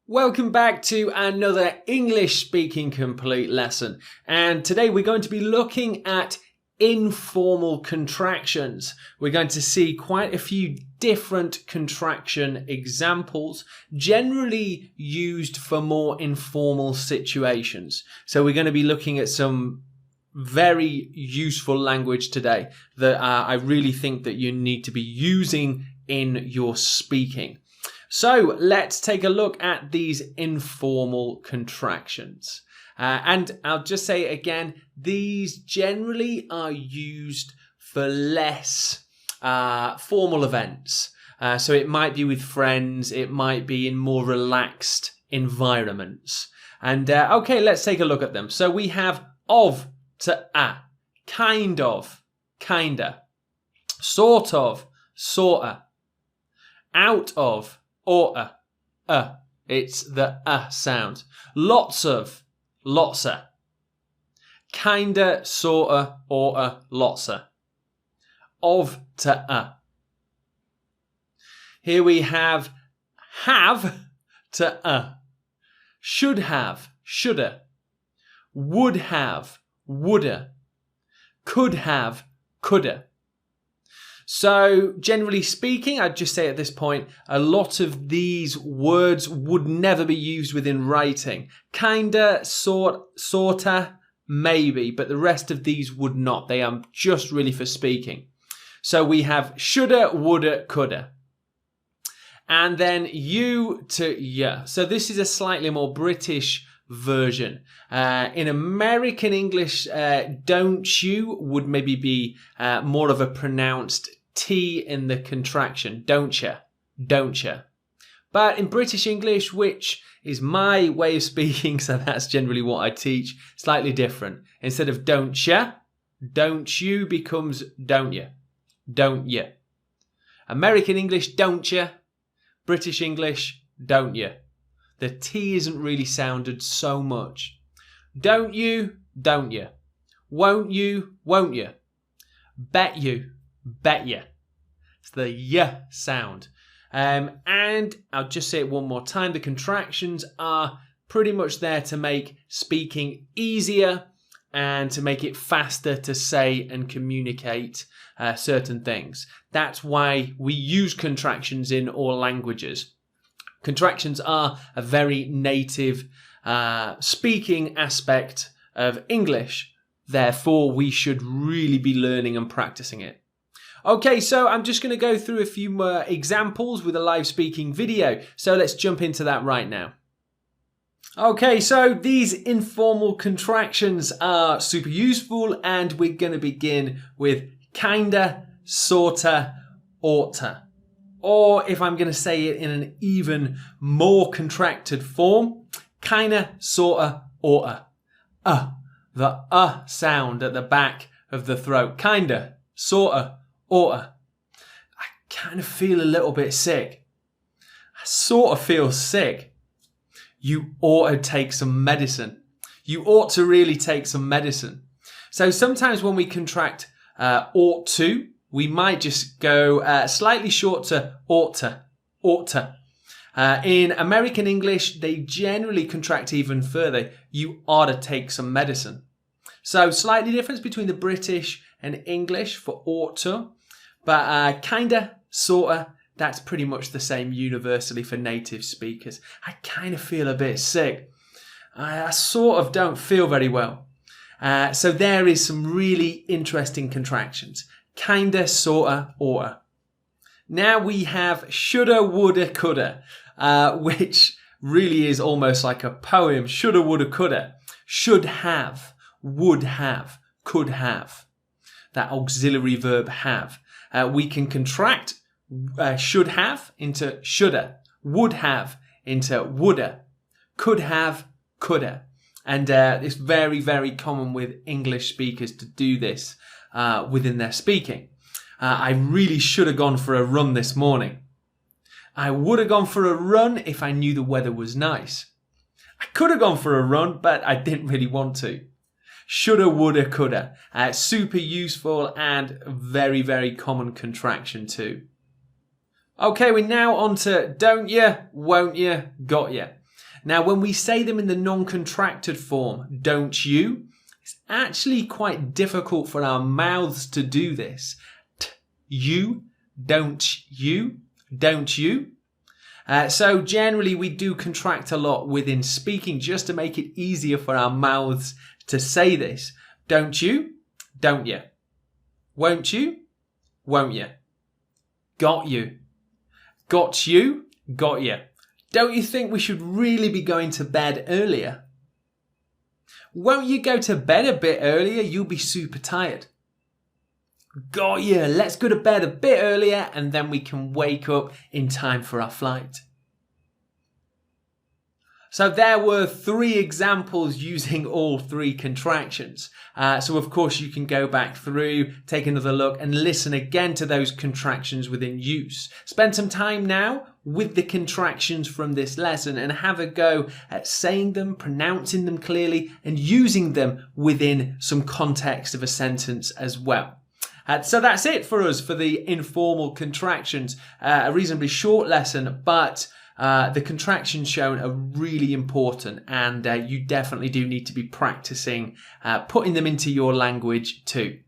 Welcome back to another English speaking complete lesson. And today we're going to be looking at informal contractions. We're going to see quite a few different contraction examples, generally used for more informal situations. So we're going to be looking at some very useful language today that I really think that you need to be using in your speaking. So let's take a look at these informal contractions. And I'll just say again, these generally are used for less formal events. So it might be with friends, it might be in more relaxed environments. And okay, let's take a look at them. So we have of to a, kind of, kinda, sort of, sorta, out of, orta, it's the sound. Lots of, lotsa. Kinda, sorta, orta, lotsa. Of to a. Here we have to a. Should have, shoulda. Would have, woulda. Could have, coulda. So generally speaking, I'd just say at this point, a lot of these words would never be used within writing. Kinda, sorta, maybe, but the rest of these would not. They are just really for speaking. So we have shoulda, woulda, coulda. And then you to ya. So this is a slightly more British version. In American English, don't you would maybe be more of a pronounced T in the contraction. Don't ya, don't ya. But in British English, which is my way of speaking, so that's generally what I teach, slightly different. Instead of don't ya, don't you becomes don't ya, don't ya. American English, don't ya. British English, don't ya. The T isn't really sounded so much. Don't you, don't you. Won't you, won't you. Bet you, bet you. It's the y sound. And I'll just say it one more time. The contractions are pretty much there to make speaking easier and to make it faster to say and communicate certain things. That's why we use contractions in all languages. Contractions are a very native speaking aspect of English. Therefore, we should really be learning and practicing it. Okay, so I'm just going to go through a few more examples with a live speaking video. So let's jump into that right now. Okay, so these informal contractions are super useful, and we're going to begin with kinda, sorta, oughta. Or if I'm going to say it in an even more contracted form, kinda, sorta, oughta. The sound at the back of the throat. Kinda, sorta, oughta. I kind of feel a little bit sick. I sort of feel sick. You ought to take some medicine. You ought to really take some medicine. So sometimes when we contract ought to, we might just go slightly short to oughta, oughta. In American English, they generally contract even further. You ought to take some medicine. So slightly difference between the British and English for ought to, but kinda, sorta, that's pretty much the same universally for native speakers. I kind of feel a bit sick. I sort of don't feel very well. So there is some really interesting contractions. Kinda, sorta, oughta. Now we have shoulda, woulda, coulda, which really is almost like a poem. Shoulda, woulda, coulda. Should have, would have, could have. That auxiliary verb have. We can contract should have into shoulda, would have into woulda, could have, coulda. And it's very, very common with English speakers to do this within their speaking. I really should have gone for a run this morning. I would have gone for a run if I knew the weather was nice. I could have gone for a run, but I didn't really want to. Shoulda, woulda, coulda. Super useful and very, very common contraction too. Okay, we're now on to don't ya, won't ya, got ya. Now, when we say them in the non-contracted form, don't you, it's actually quite difficult for our mouths to do this. You, don't you, don't you. So generally we do contract a lot within speaking just to make it easier for our mouths to say this. Don't you, don't you. Won't you, won't you. Got you, got you, got you. Don't you think we should really be going to bed earlier? Won't you go to bed a bit earlier? You'll be super tired. Got you. Let's go to bed a bit earlier and then we can wake up in time for our flight. So there were 3 examples using all 3 contractions. So of course you can go back through, take another look and listen again to those contractions within use. Spend some time now with the contractions from this lesson and have a go at saying them, pronouncing them clearly and using them within some context of a sentence as well. So that's it for us for the informal contractions. A reasonably short lesson, but the contractions shown are really important and you definitely do need to be practicing putting them into your language too.